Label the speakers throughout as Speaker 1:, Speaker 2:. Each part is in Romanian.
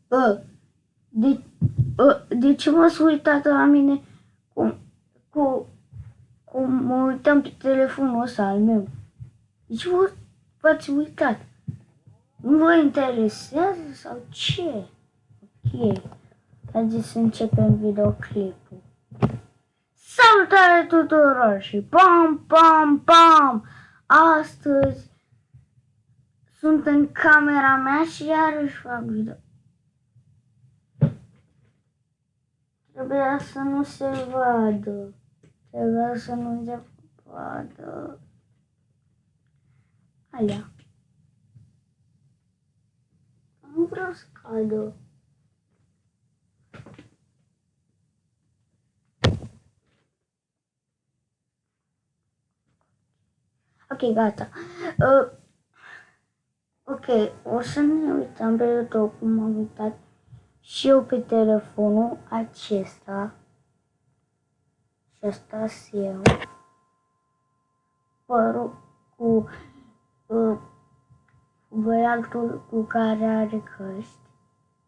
Speaker 1: Bă, de ce m-ați uitat la mine cum mă uitam pe telefonul ăsta al meu? De ce v-ați uitat? Nu vă interesează sau ce? Ok, haideți să începem videoclipul. Salutare tuturor și pam, pam, pam! Astăzi sunt în camera mea și iarăși fac video. Trebuia să nu se vadă. Trebuia să nu se vadă. Alea. Nu vreau să cadă. Ok, gata. Ok, o să ne uităm pe YouTube cum am uitat și eu pe telefonul acesta. Și asta eu. Părul cu băiatul cu care are căști.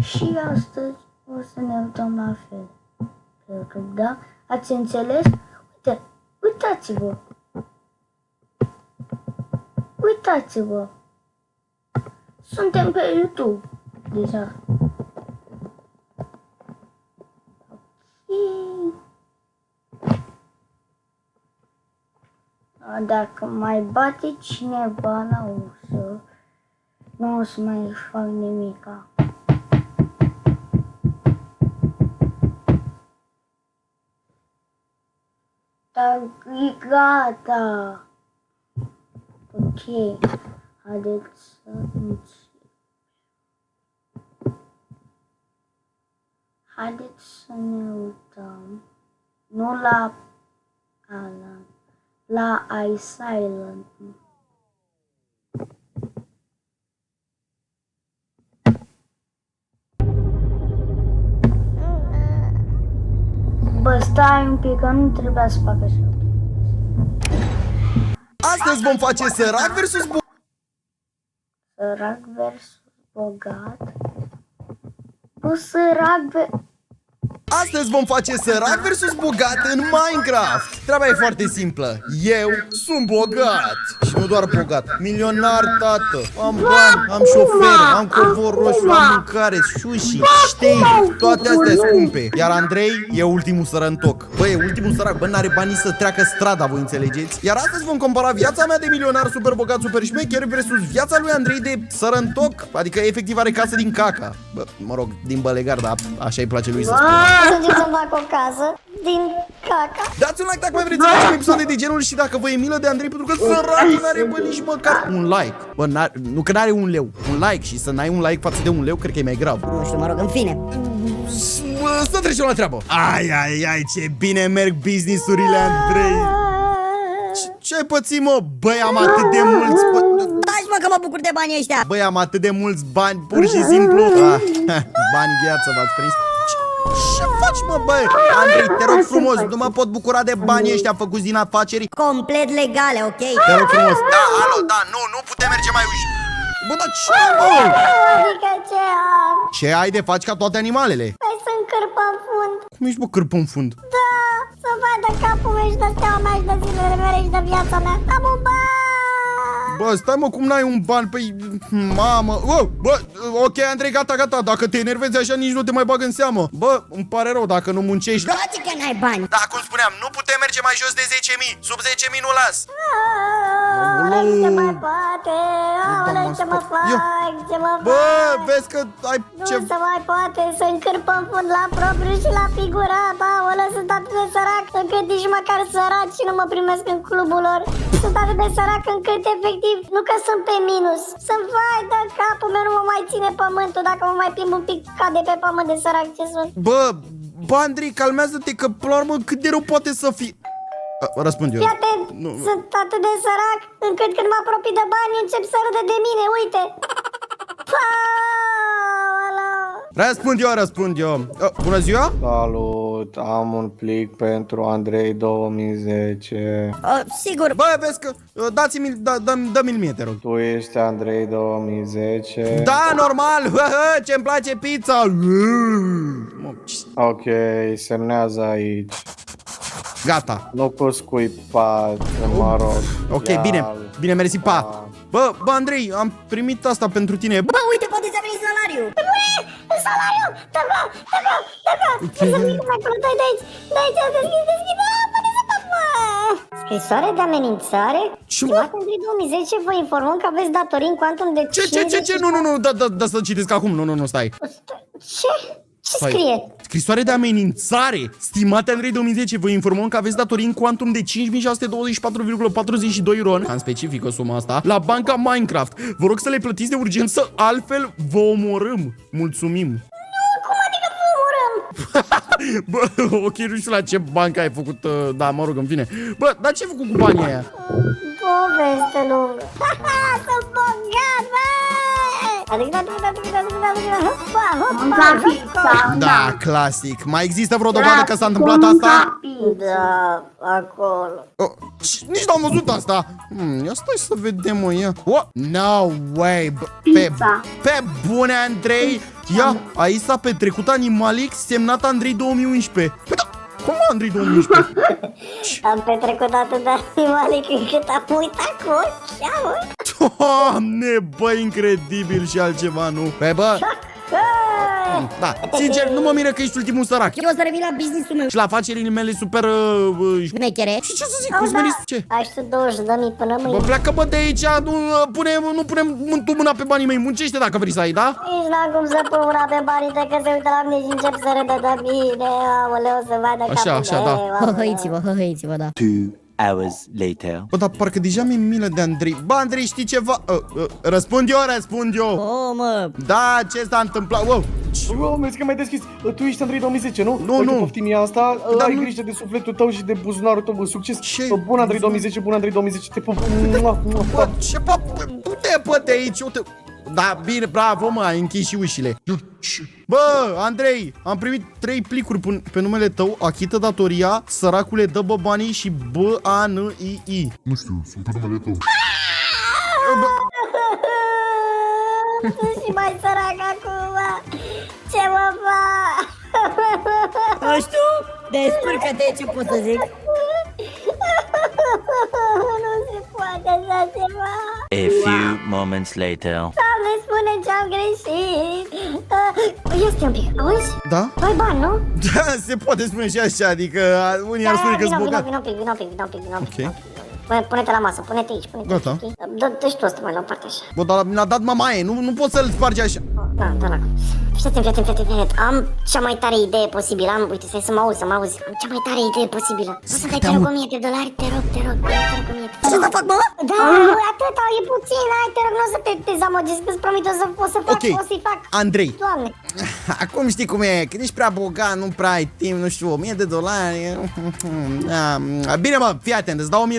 Speaker 1: Și astăzi o să ne uităm la fel pe YouTube, da? Ați înțeles? Uite, uitați-vă! Uitați-vă! Suntem pe YouTube deja. Dacă mai bate cineva la ușă, nu o să mai fac nimica. Dar e gata. Ok, haideți să începem. Haideți să ne uităm. Nu la Alan, la iSilent. Bă, stai un pic, că nu trebuia să fac așa.
Speaker 2: Astăzi vom face sărac versus
Speaker 1: Sărac versus bogat. Bă, sărac
Speaker 2: Astăzi vom face sărac versus bogat în Minecraft. Treaba e foarte simplă. Eu sunt bogat. Și nu doar bogat, milionar, tată. Am bani, am șofer, am covor roșu, am mâncare, sushi, ștei, toate astea scumpe. Iar Andrei e ultimul sărăntoc. Bă, e ultimul sărac, bă, n-are bani să treacă strada, voi înțelegeți? Iar astăzi vom compara viața mea de milionar, super bogat, super șmecher versus viața lui Andrei de sărăntoc. Adică efectiv are casă din caca. Bă, mă rog, din bălegar, dar așa îi place lui să spună.
Speaker 3: Să încep să fac o casă din caca.
Speaker 2: Dați un like dacă mai vreți să facem episoade de genul și dacă vă e milă de Andrei, pentru că săracul n-are bă nici măcar un like. Bă, nu că n-are un leu, un like, și să n-ai un like față de un leu, cred că e mai grav.
Speaker 3: Nu știu, mă rog, în fine.
Speaker 2: Să trecem la treabă. Ai, ce bine merg business-urile, Andrei. Ce ai pățit, mă? Băi, am atât de mulți
Speaker 3: Taci, mă, că mă bucur de banii ăștia.
Speaker 2: Băi, am atât de mulți bani, pur și simplu. Bani gheață, v-ați prins. Ce faci, mă, băi? Andrei, te rog frumos, nu mă pot bucura de banii ăștia făcuți din afaceri
Speaker 3: Complet legale, ok?
Speaker 2: Te rog frumos. Da, alo, da, nu putem merge mai ușor. Bă, dar ce, bă?
Speaker 3: Adică ce am?
Speaker 2: Ce ai de faci ca toate animalele?
Speaker 3: Hai să încărpă în fund.
Speaker 2: Cum ești, bă, cârpă în fund?
Speaker 3: Da, să vadă capul meu și de steaua mea și de zilele mele și de viața mea. Am un ban!
Speaker 2: Bă, stai, mă, cum n-ai un ban? Păi, mamă. Bă, ok, Andrei, gata. Dacă te enervezi așa, nici nu te mai bag în seamă. Bă, îmi pare rău dacă nu muncești.
Speaker 3: Da, ce că n-ai bani?
Speaker 2: Da, cum spuneam, nu putem merge mai jos de 10.000. Sub 10.000 nu las.
Speaker 3: Aoleu, ce mai poate? Aoleu, ce mă fac? Ce mă fac?
Speaker 2: Bă, vezi că ai
Speaker 3: Nu
Speaker 2: ce...
Speaker 3: se mai poate să încărpă în fund la propriu și la figurat. Aoleu, sunt atât de sărac încât nici măcar săraci nu mă primesc în clubul lor. Sunt atât de sărac încât efectiv nu că sunt pe minus. Sunt vai de capul meu, nu mă mai ține pământul dacă mă mai plimb un pic ca de pe pământ de sărac ce sunt.
Speaker 2: Bă, Andrei, calmează-te că, până la urmă, cât de rău poate să fii... Răspund eu.
Speaker 3: Fii atent, sunt atât de sărac încât când mă apropii de bani încep să râde de mine, uite.
Speaker 2: Răspund eu. Bună ziua!
Speaker 4: Salut! am un plic pentru Andrei 2010.
Speaker 5: Sigur.
Speaker 2: Bă, vezi că... Dă-mi-l mie, te rog.
Speaker 4: Tu ești Andrei 2010.
Speaker 2: Da, normal! Ce-mi place pizza!
Speaker 4: Ok, semnează aici.
Speaker 2: Gata.
Speaker 4: Nu cu scuipat, mă rog.
Speaker 2: Ok, bine, mersi, pa. Bă, Andrei, am primit asta pentru tine.
Speaker 5: Bă, uite, poate ți-a venit salariul.
Speaker 3: Salariu! Tăcă! Ce să vină mai acolo, dai de aici! De aici, deschide! Poate să fac, mă! Scrisoare de amenințare?
Speaker 2: Ce, mă?
Speaker 3: Stimat Andrei 2010, vă informăm că aveți datorii în cuantum de...
Speaker 2: Ce? Nu, da să citesc acum. Nu, stai.
Speaker 3: Ce? Ce scrie?
Speaker 2: Scrisoare de amenințare. Stimate Andrei 2010, vă informăm că aveți datorii în cuantum de 5.624,42 ron, am specifică suma asta, la banca Minecraft. Vă rog să le plătiți de urgență, altfel vă omorâm. Mulțumim.
Speaker 3: Cum adică vă omorâm?
Speaker 2: Bă, ok, nu știu la ce bancă ai făcut, da, mă rog, în fine. Bă, dar ce ai făcut cu banii aia?
Speaker 3: Poveste lungă. Sunt bogat, bă! Adică,
Speaker 1: Mânca pizza.
Speaker 2: Da, clasic. Mai există vreo dovadă că s-a întâmplat asta?
Speaker 3: Da, acolo.
Speaker 2: Nici n-am văzut asta. Ia stai să vedem, mă, ia. No way, pe bune, Andrei. Ia, aici s-a petrecut Animalix, semnat Andrei 2011. Păi da, cum Andrei 2011?
Speaker 3: Am petrecut atât de animalic încât am uitat cu ochia, mă.
Speaker 2: Doamne, bă, incredibil și altceva, nu? Păi bă, da, sincer, nu mă miră că ești ultimul sărac.
Speaker 5: Eu o să revin la business-ul meu.
Speaker 2: Și la afacerile mele super...
Speaker 5: Șmechere.
Speaker 2: Și ce să zic, Cosmeris, ce?
Speaker 3: Ai și tu 20.000 până
Speaker 2: Bă,
Speaker 3: mâine.
Speaker 2: pleacă, bă, de aici, nu punem tu mâna pe banii mei, muncește dacă vrei să ai, da?
Speaker 3: Nici n-am cum să pun mâna pe banii de că se uită la mine și încep să râdă de mine. Aoleu, să vadă
Speaker 2: Așa, da.
Speaker 5: Hăhăiți-vă, da.
Speaker 6: 2 hours later.
Speaker 2: Bă, dar parcă deja mi-e milă de Andrei. Bă, Andrei, știi ceva? Răspund eu.
Speaker 5: Oh, mă.
Speaker 2: Da, ce s-a întâmplat? Wow.
Speaker 4: Bă, vezi că mai deschis. Tu ești Andrei 2010, nu?
Speaker 2: Nu,
Speaker 4: Uite,
Speaker 2: nu.
Speaker 4: poftimia asta,
Speaker 2: Dar
Speaker 4: ai
Speaker 2: nu-
Speaker 4: grijă de sufletul tău și de buzunarul tău, bă, succes.
Speaker 2: Ce?
Speaker 4: Bun Andrei 2010, bun Andrei 2010, te pup.
Speaker 2: Bă, ce, bă, du-te, bă, de aici, uite. Da, bine, bravo, mă, ai închis și ușile. Bă, Andrei, am primit 3 plicuri pe numele tău, achită datoria, săracule, dă bă banii și B-A-N-I-I.
Speaker 7: Nu știu, sunt pe numele tău.
Speaker 3: Sunt și mai sărac acum. Ce mă fac?
Speaker 5: Nu știu, descurcă-te, ce pot să zic.
Speaker 3: Nu se poate așa ceva.
Speaker 6: A few moments later.
Speaker 3: Doamne, spune ce-am greșit. Ia stai un pic, auzi?
Speaker 2: Da?
Speaker 3: Tu ai bani, nu?
Speaker 2: Da, se poate spune și așa, adică unii ar spune că-s bogat.
Speaker 3: Vino un pic.
Speaker 2: Ok.
Speaker 3: Pune-te la masă, pune-te aici,
Speaker 2: Gata.
Speaker 3: Dă-și tu ăsta mai la o parte așa.
Speaker 2: Bă, dar mi-a dat mamaie, nu pot să-l spargi așa.
Speaker 3: Da, la. Fii atent. Am cea mai tare idee posibilă. Uite, stai să mă auzi. Am cea mai tare idee posibilă. Poți să dai, te rog, $1000, te rog, $1000.
Speaker 5: Ce să fac, mă?
Speaker 3: Da, atâta, e puțin, hai, te rog, nu o să te dezamăgesc, îți promit, o să fac,
Speaker 2: Ok.
Speaker 3: o să-i fac.
Speaker 2: Andrei,
Speaker 3: Doamne,
Speaker 2: acum știi cum e, când ești prea bogat, nu prea ai timp, nu știu, $1000. Bine, mă, fii atent, îți dau $1000,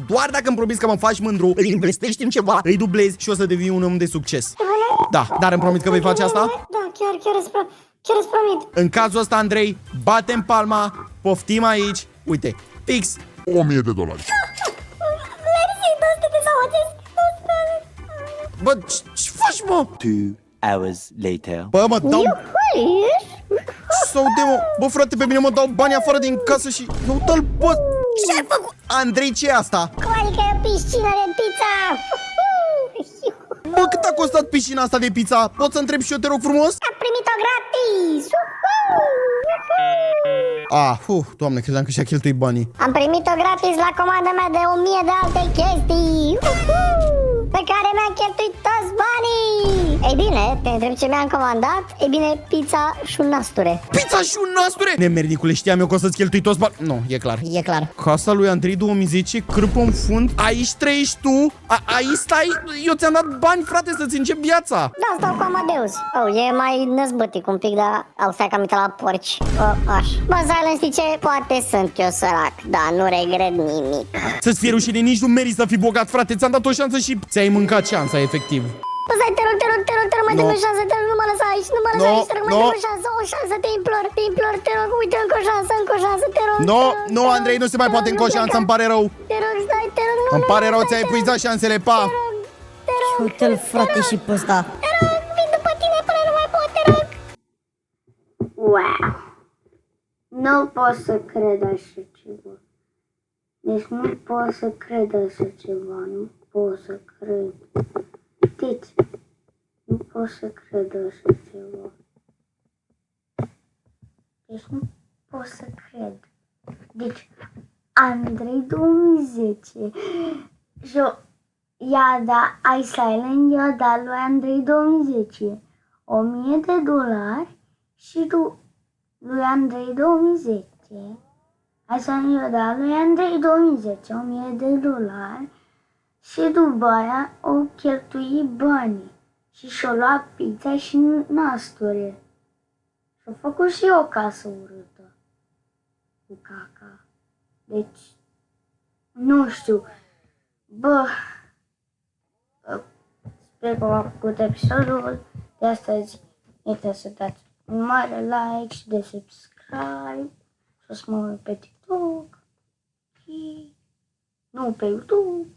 Speaker 2: doar dacă îmi promiți că mă faci mândru, îi investești în ceva, îi dublezi și o să devii un om de succes. Da, dar îmi promit că vei face asta?
Speaker 3: Da, chiar îți promit.
Speaker 2: În cazul ăsta, Andrei, batem palma, poftim aici, uite, fix.
Speaker 7: $1000.
Speaker 3: Mersi, nu o să te dezamăgesc.
Speaker 2: Bă, ce faci, mă?
Speaker 6: 2 hours later.
Speaker 2: Bă, mă dau... Sau de mă, bă, frate, pe mine mă dau bani afară din casă și... Eu uite-l, bă...
Speaker 5: Ce ai făcut?
Speaker 2: Andrei, ce e asta?
Speaker 3: Cum adică e piscină de pizza?
Speaker 2: Bă, cât a costat piscina asta de pizza? Pot să întreb și eu, te rog frumos?
Speaker 3: Am primit-o gratis.
Speaker 2: Doamne, credeam că și-a cheltuit banii.
Speaker 3: Am primit-o gratis la comanda mea de 1000 de alte chestii. Pe care mi-am cheltuit toți banii. Ei bine, te întreb ce mi-am comandat? Ei bine, pizza și un nasture.
Speaker 2: Pizza și un nasture? Nemernicule, știam eu că o să-ți cheltui toți bani. Nu, e clar.
Speaker 5: E clar.
Speaker 2: Casa lui Andrei 2010, cârpă în fund. Aici trăiești tu? Aici stai? Eu ți-am dat bani, frate, să-ți încep viața.
Speaker 3: Da, stau cu Amadeus. E mai năzbătic un pic, dar au stai că am uitat la porci. Așa. Bă, Silent, știi ce? Poate sunt eu sărac, dar nu regret nimic.
Speaker 2: Să-ți fie rușine, nici nu meriți să fii bogat, frate. Ți-am dat o șansă și ți-ai mâncat șansa, efectiv.
Speaker 3: Stai, te rog, mai dă-mi o șansă, te rog, nu mă lăsa aici, nu mă lăsa aici, te rog, mai dă-mi o șansă, te implor, te rog, uite, încă o șansă, te rog.
Speaker 2: Nu, Andrei, nu se mai poate încă o șansă, îmi pare rău.
Speaker 3: Te rog, stai, te rog, nu.
Speaker 2: Îmi pare rău, ți-ai epuizat șansele, pa.
Speaker 3: Te rog,
Speaker 5: Uite-l, frate, și pe ăsta.
Speaker 3: te rog, vin după tine până nu mai pot, te rog.
Speaker 1: Wow! Nu pot să cred așa ceva. Deci nu pot să cred așa ceva, nu pot să cred. Știți, nu pot să cred așa ceva. Deci nu pot să cred. Deci, Andrei 2010 i-a dat, iSilent i-a dat lui Andrei 2010 $1000 și lui Andrei 2010 iSilent i-a dat lui Andrei 2010 $1000 și după aia o cheltui banii și și-o luat pizza și nasturi. Și-a făcut și o casă urâtă cu caca. Deci, nu știu, bă, sper că v-a plăcut episodul de astăzi. Nu uitați să dați un mare like și de subscribe și o să mă uit pe TikTok și nu pe YouTube.